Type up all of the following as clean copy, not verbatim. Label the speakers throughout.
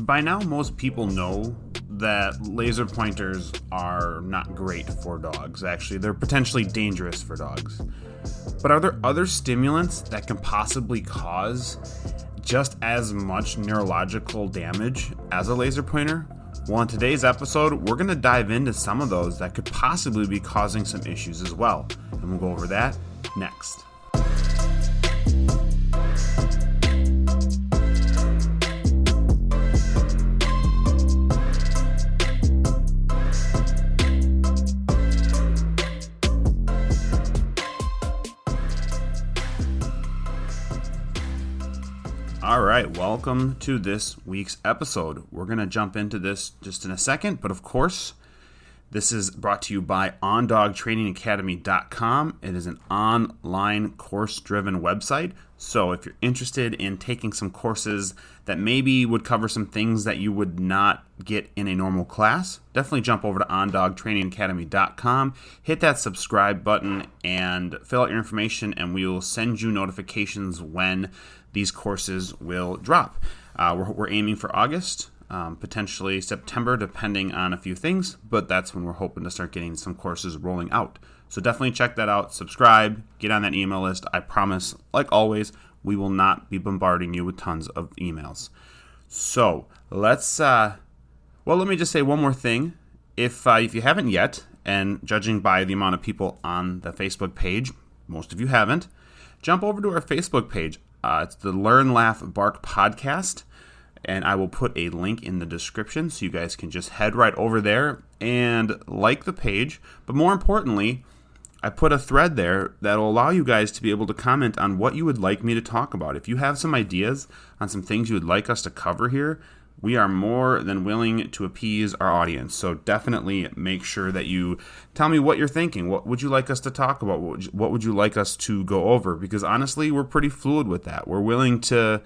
Speaker 1: By now, most people know that laser pointers are not great for dogs. Actually, they're potentially dangerous for dogs. But are there other stimulants that can possibly cause just as much neurological damage as a laser pointer? Well, in today's episode, we're going to dive into some of those that could possibly be causing some issues as well. And we'll go over that next. All right, welcome to this week's episode. We're going to jump into this just in a second, but of course, this is brought to you by OnDogTrainingAcademy.com. It is an online course-driven website, so if you're interested in taking some courses that maybe would cover some things that you would not get in a normal class, definitely jump over to OnDogTrainingAcademy.com, hit that subscribe button, and fill out your information, and we will send you notifications when these courses will drop. We're aiming for August, potentially September, depending on a few things, but that's when we're hoping to start getting some courses rolling out. So definitely check that out, subscribe, get on that email list. I promise, like always, we will not be bombarding you with tons of emails. So let me just say one more thing. If you haven't yet, and judging by the amount of people on the Facebook page, most of you haven't, jump over to our Facebook page. It's the Learn, Laugh, Bark podcast, and I will put a link in the description so you guys can just head right over there and like the page. But more importantly, I put a thread there that will allow you guys to be able to comment on what you would like me to talk about. If you have some ideas on some things you would like us to cover here, we are more than willing to appease our audience. So definitely make sure that you tell me what you're thinking. What would you like us to talk about? What would you like us to go over? Because honestly, we're pretty fluid with that. We're willing to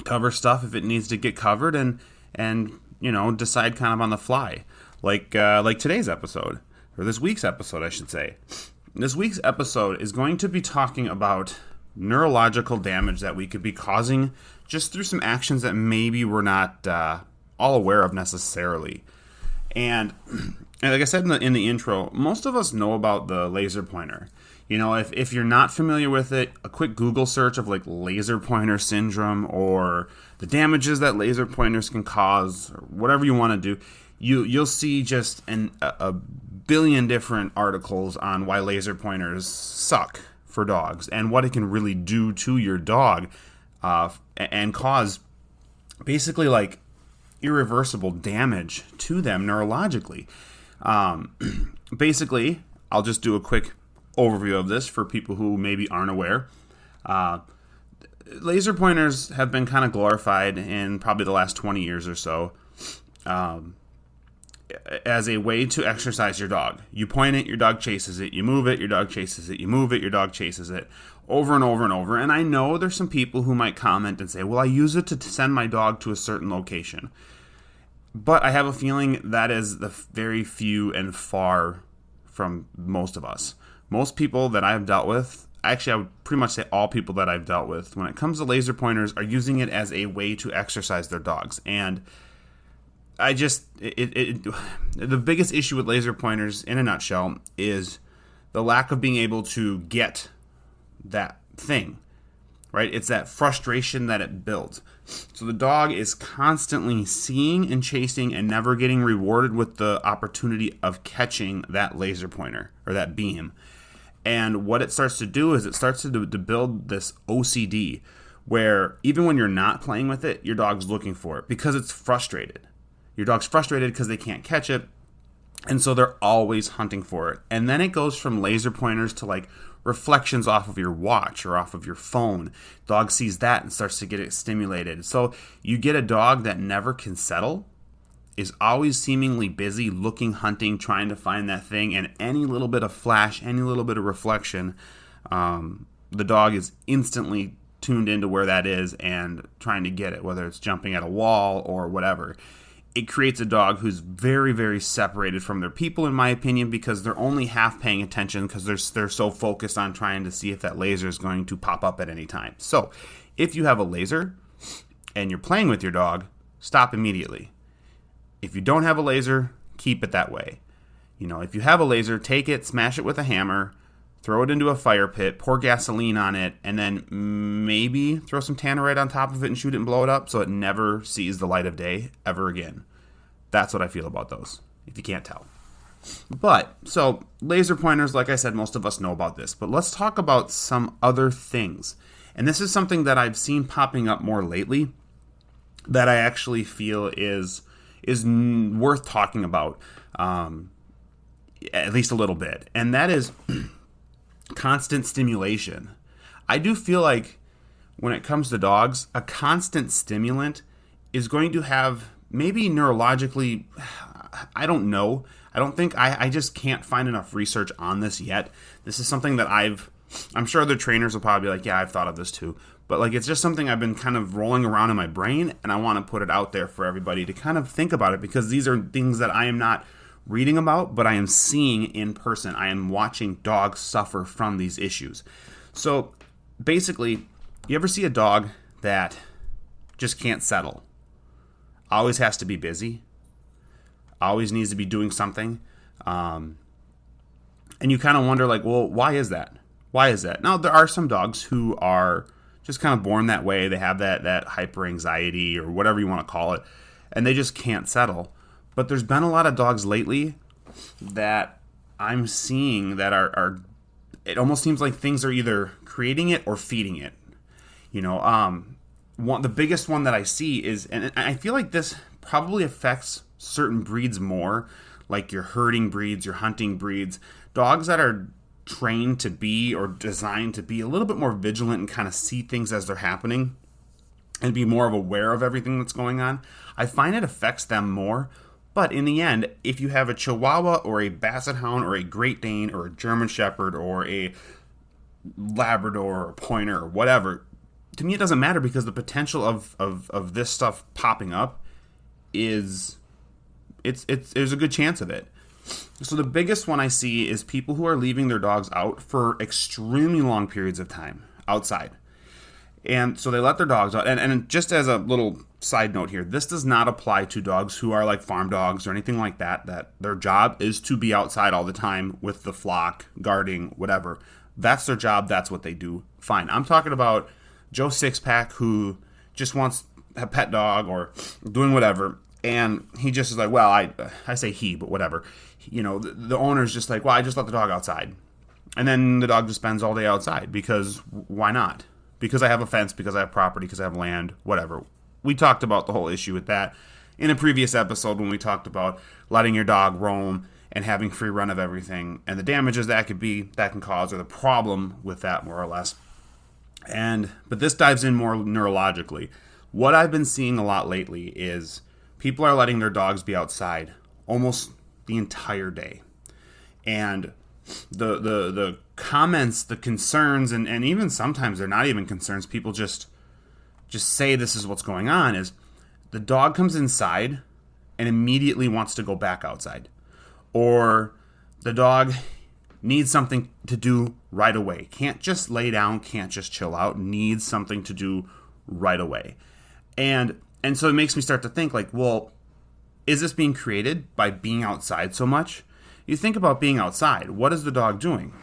Speaker 1: cover stuff if it needs to get covered and decide kind of on the fly. Like today's episode, or this week's episode, I should say. This week's episode is going to be talking about neurological damage that we could be causing just through some actions that maybe we're not all aware of necessarily. And like I said in the intro, most of us know about the laser pointer. You know, if you're not familiar with it, a quick Google search of like laser pointer syndrome or the damages that laser pointers can cause, or whatever you want to do, you'll see just a billion different articles on why laser pointers suck for dogs and what it can really do to your dog and cause basically like irreversible damage to them neurologically. Basically, I'll just do a quick overview of this for people who maybe aren't aware. Laser pointers have been kind of glorified in probably the last 20 years or so as a way to exercise your dog. You point it, your dog chases it. You move it, your dog chases it. You move it, your dog chases it. Over and over and over. And I know there's some people who might comment and say, well, I use it to send my dog to a certain location. But I have a feeling that is the very few and far from most of us. Most people that I've dealt with, actually I would pretty much say all people that I've dealt with, when it comes to laser pointers, are using it as a way to exercise their dogs. And I just, the biggest issue with laser pointers, in a nutshell, is the lack of being able to get that thing, right? It's that frustration that it builds. So the dog is constantly seeing and chasing and never getting rewarded with the opportunity of catching that laser pointer or that beam. And what it starts to do is it starts to build this OCD where even when you're not playing with it, your dog's looking for it because it's frustrated. Your dog's frustrated because they can't catch it, and so they're always hunting for it. And then it goes from laser pointers to like reflections off of your watch or off of your phone. Dog sees that and starts to get it stimulated. So you get a dog that never can settle, is always seemingly busy looking, hunting, trying to find that thing, and any little bit of flash, any little bit of reflection, the dog is instantly tuned into where that is and trying to get it, whether it's jumping at a wall or whatever. It creates a dog who's very, very separated from their people, in my opinion, because they're only half paying attention because they're so focused on trying to see if that laser is going to pop up at any time. So if you have a laser and you're playing with your dog, stop immediately. If you don't have a laser, keep it that way. If you have a laser, take it, smash it with a hammer, throw it into a fire pit, pour gasoline on it, and then maybe throw some tannerite on top of it and shoot it and blow it up so it never sees the light of day ever again. That's what I feel about those, if you can't tell. So laser pointers, like I said, most of us know about this, but let's talk about some other things. And this is something that I've seen popping up more lately that I actually feel is worth talking about, at least a little bit. And that is constant stimulation. I do feel like when it comes to dogs, a constant stimulant is going to have maybe neurologically, I don't know. I just can't find enough research on this yet. This is something that I'm sure other trainers will probably be like, yeah, I've thought of this too. But like, it's just something I've been kind of rolling around in my brain, and I want to put it out there for everybody to kind of think about it, because these are things that I am not reading about, but I am seeing in person. I am watching dogs suffer from these issues. So basically, you ever see a dog that just can't settle? Always has to be busy. Always needs to be doing something. And you kind of wonder, like, well, why is that? Why is that? Now, there are some dogs who are just kind of born that way. They have that hyper anxiety or whatever you want to call it, and they just can't settle. But there's been a lot of dogs lately that I'm seeing that are it almost seems like things are either creating it or feeding it. The biggest one that I see is, and I feel like this probably affects certain breeds more, like your herding breeds, your hunting breeds, dogs that are trained to be or designed to be a little bit more vigilant and kind of see things as they're happening and be more aware of everything that's going on. I find it affects them more. But in the end, if you have a Chihuahua or a Basset Hound or a Great Dane or a German Shepherd or a Labrador or a Pointer or whatever, to me it doesn't matter, because the potential of this stuff popping up is there's a good chance of it. So the biggest one I see is people who are leaving their dogs out for extremely long periods of time outside. And so they let their dogs out. And just as a little side note here, this does not apply to dogs who are like farm dogs or anything like that their job is to be outside all the time with the flock, guarding, whatever. That's their job. That's what they do. Fine. I'm talking about Joe Sixpack, who just wants a pet dog or doing whatever. And he just is like, well, I say he, but whatever. The owner's just like, well, I just let the dog outside. And then the dog just spends all day outside, because why not? Because I have a fence, because I have property, because I have land, whatever. We talked about the whole issue with that in a previous episode when we talked about letting your dog roam and having free run of everything and the damages that can cause, or the problem with that, more or less. But this dives in more neurologically. What I've been seeing a lot lately is people are letting their dogs be outside almost the entire day. And the comments, the concerns, and even sometimes they're not even concerns, people just say this is what's going on, is the dog comes inside and immediately wants to go back outside. Or the dog needs something to do right away. Can't just lay down, can't just chill out, needs something to do right away. And so it makes me start to think, like, well, is this being created by being outside so much? You think about being outside. What is the dog doing?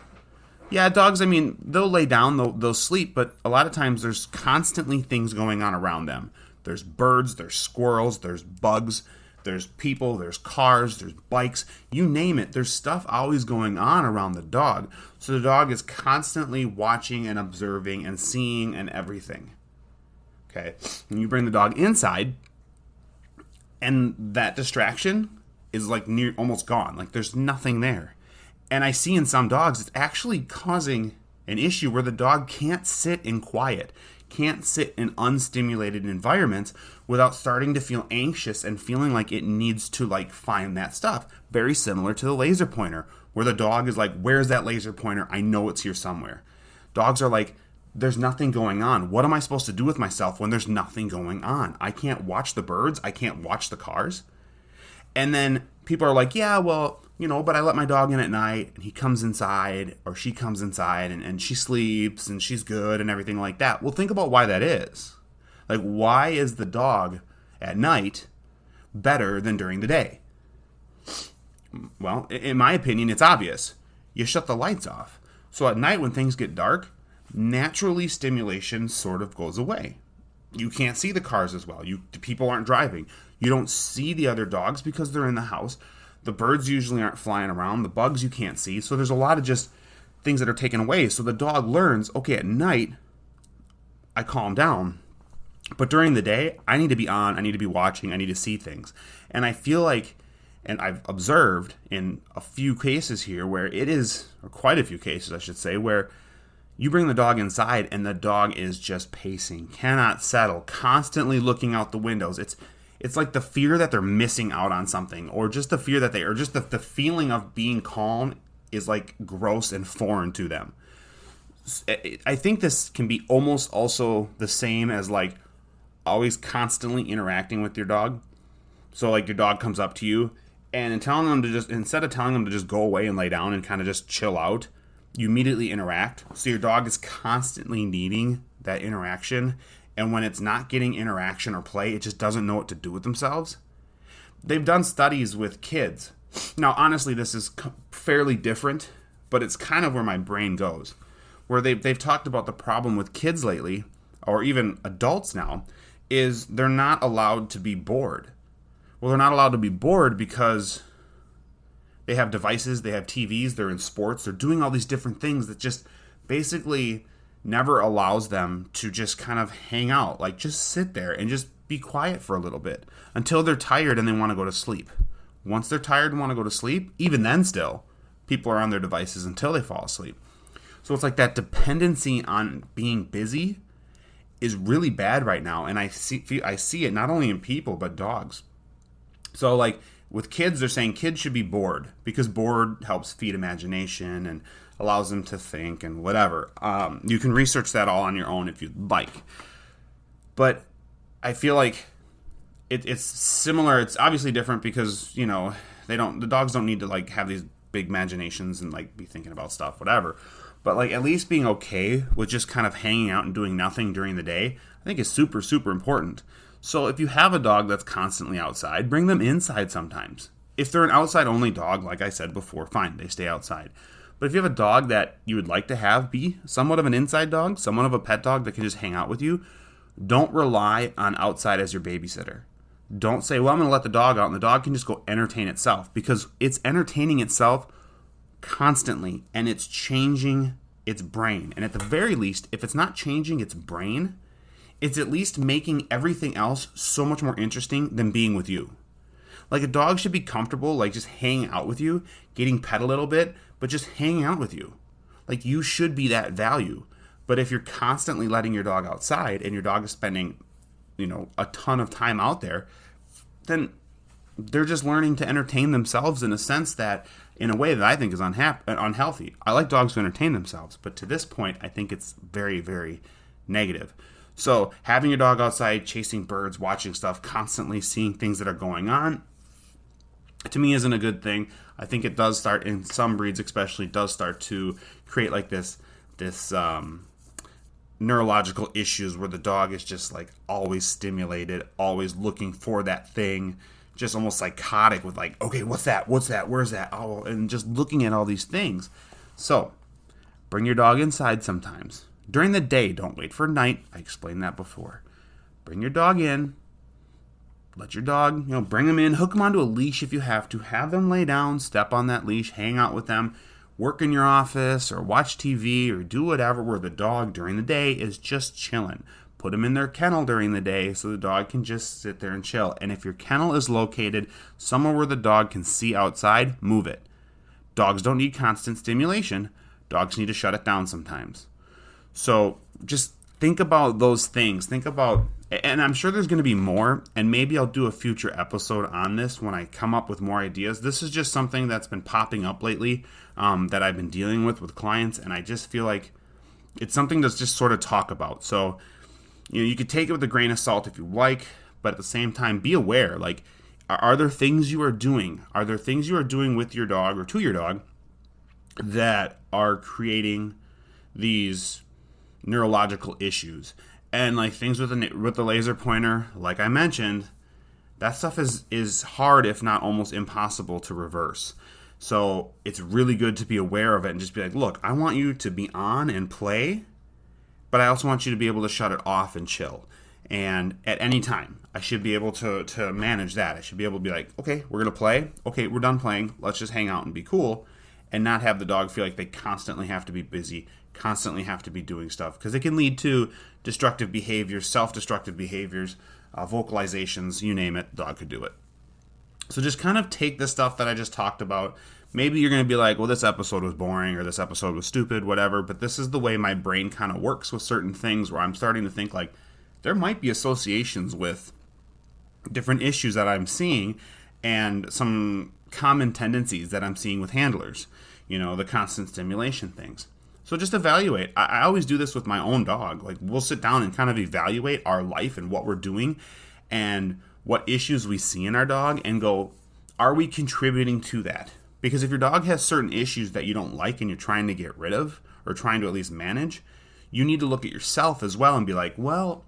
Speaker 1: Yeah, dogs, they'll lay down, they'll sleep, but a lot of times there's constantly things going on around them. There's birds, there's squirrels, there's bugs, there's people, there's cars, there's bikes, you name it. There's stuff always going on around the dog. So the dog is constantly watching and observing and seeing and everything. Okay, and you bring the dog inside, and that distraction is like almost gone. Like there's nothing there. And I see in some dogs, it's actually causing an issue where the dog can't sit in quiet, can't sit in unstimulated environments without starting to feel anxious and feeling like it needs to find that stuff. Very similar to the laser pointer, where the dog is like, where's that laser pointer? I know it's here somewhere. Dogs are like, there's nothing going on. What am I supposed to do with myself when there's nothing going on? I can't watch the birds. I can't watch the cars. And then people are like, yeah, well, but I let my dog in at night and he comes inside or she comes inside and she sleeps and she's good and everything like that. Well, think about why that is. Like, why is the dog at night better than during the day? Well, in my opinion, it's obvious. You shut the lights off. So at night when things get dark, naturally stimulation sort of goes away. You can't see the cars as well. People aren't driving. You don't see the other dogs because they're in the house. The birds usually aren't flying around. The bugs you can't see. So there's a lot of just things that are taken away. So the dog learns, okay, at night, I calm down. But during the day, I need to be on. I need to be watching. I need to see things. And I feel like, and I've observed in a few cases here where it is, or quite a few cases, I should say, where you bring the dog inside and the dog is just pacing, cannot settle, constantly looking out the windows. It's like the fear that they're missing out on something, or just the fear that or just the feeling of being calm is like gross and foreign to them. I think this can be almost also the same as like always constantly interacting with your dog. So like your dog comes up to you and instead of telling them to just go away and lay down and kind of just chill out, you immediately interact. So your dog is constantly needing that interaction. And when it's not getting interaction or play, it just doesn't know what to do with themselves. They've done studies with kids. Now, honestly, this is fairly different, but it's kind of where my brain goes. Where they've talked about the problem with kids lately, or even adults now, is they're not allowed to be bored. Well, they're not allowed to be bored because they have devices, they have TVs, they're in sports, they're doing all these different things that just basically never allows them to just kind of hang out, like just sit there and just be quiet for a little bit until they're tired and they want to go to sleep. Once they're tired and want to go to sleep, even then still, people are on their devices until they fall asleep. So it's like that dependency on being busy is really bad right now, and I see it not only in people but dogs. So like with kids, they're saying kids should be bored because bored helps feed imagination and allows them to think and whatever. You can research that all on your own if you'd like. But I feel like it's similar. It's obviously different because, the dogs don't need to like have these big imaginations and like be thinking about stuff, whatever. But like at least being okay with just kind of hanging out and doing nothing during the day, I think is super, super important. So if you have a dog that's constantly outside, bring them inside sometimes. If they're an outside-only dog, like I said before, fine, they stay outside. But if you have a dog that you would like to have be somewhat of an inside dog, somewhat of a pet dog that can just hang out with you, don't rely on outside as your babysitter. Don't say, well, I'm going to let the dog out and the dog can just go entertain itself, because it's entertaining itself constantly and it's changing its brain. And at the very least, if it's not changing its brain, it's at least making everything else so much more interesting than being with you. Like a dog should be comfortable, like just hanging out with you, getting pet a little bit, but just hanging out with you. Like you should be that value. But if you're constantly letting your dog outside and your dog is spending, a ton of time out there, then they're just learning to entertain themselves in a sense that, in a way that I think is unhealthy. I like dogs to entertain themselves, but to this point, I think it's very, very negative. So having your dog outside, chasing birds, watching stuff, constantly seeing things that are going on, to me isn't a good thing. I think it does start, in some breeds especially, does start to create like this neurological issues where the dog is just like always stimulated, always looking for that thing, just almost psychotic with like, okay, what's that? Where's that? Oh, and just looking at all these things. So bring your dog inside sometimes. During the day, don't wait for night. I explained that before. Bring your dog in. Let your dog, bring them in. Hook them onto a leash if you have to. Have them lay down, step on that leash, hang out with them. Work in your office or watch TV or do whatever where the dog during the day is just chilling. Put them in their kennel during the day so the dog can just sit there and chill. And if your kennel is located somewhere where the dog can see outside, move it. Dogs don't need constant stimulation. Dogs need to shut it down sometimes. So just think about those things. Think about, and I'm sure there's going to be more, and maybe I'll do a future episode on this when I come up with more ideas. This is just something that's been popping up lately that I've been dealing with clients, and I just feel like it's something to just sort of talk about. So, you could take it with a grain of salt if you like, but at the same time, be aware. Like, are there things you are doing? Are there things you are doing with your dog or to your dog that are creating these neurological issues? And like things with the laser pointer, like I mentioned, that stuff is hard, if not almost impossible, to reverse. So it's really good to be aware of it and just be like, look, I want you to be on and play, but I also want you to be able to shut it off and chill. And at any time, I should be able to manage that. I should be able to be like, okay, we're going to play. Okay, we're done playing. Let's just hang out and be cool, and not have the dog feel like they constantly have to be busy, constantly have to be doing stuff, because it can lead to destructive behaviors, self-destructive behaviors, vocalizations, you name it, dog could do it. So just kind of take the stuff that I just talked about. Maybe you're going to be like, well, this episode was boring, or this episode was stupid, whatever, but this is the way my brain kind of works with certain things, where I'm starting to think like there might be associations with different issues that I'm seeing and some common tendencies that I'm seeing with handlers, the constant stimulation things. So just evaluate. I always do this with my own dog. Like, we'll sit down and kind of evaluate our life and what we're doing and what issues we see in our dog, and go, are we contributing to that? Because if your dog has certain issues that you don't like and you're trying to get rid of, or trying to at least manage, you need to look at yourself as well and be like, well,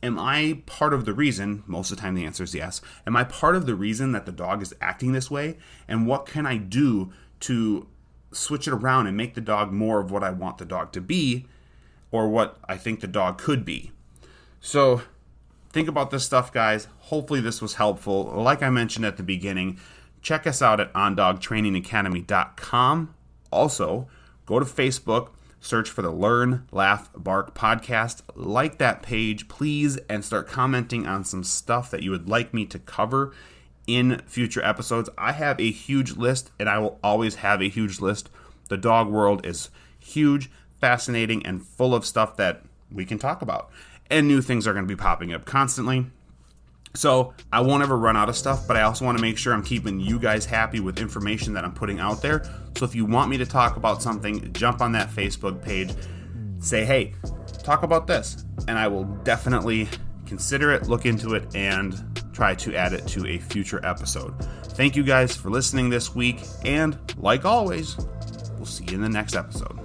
Speaker 1: am I part of the reason? Most of the time the answer is yes. Am I part of the reason that the dog is acting this way? And what can I do to switch it around and make the dog more of what I want the dog to be, or what I think the dog could be? So think about this stuff, guys. Hopefully this was helpful. Like I mentioned at the beginning, check us out at ondogtrainingacademy.com. Also, go to Facebook, search for the Learn, Laugh, Bark podcast. Like that page, please, and start commenting on some stuff that you would like me to cover in future episodes. I have a huge list, and I will always have a huge list. The dog world is huge, fascinating, and full of stuff that we can talk about. And new things are going to be popping up constantly. So I won't ever run out of stuff, but I also want to make sure I'm keeping you guys happy with information that I'm putting out there. So if you want me to talk about something, jump on that Facebook page, say, hey, talk about this, and I will definitely consider it, look into it, and try to add it to a future episode. Thank you guys for listening this week, and like always, we'll see you in the next episode.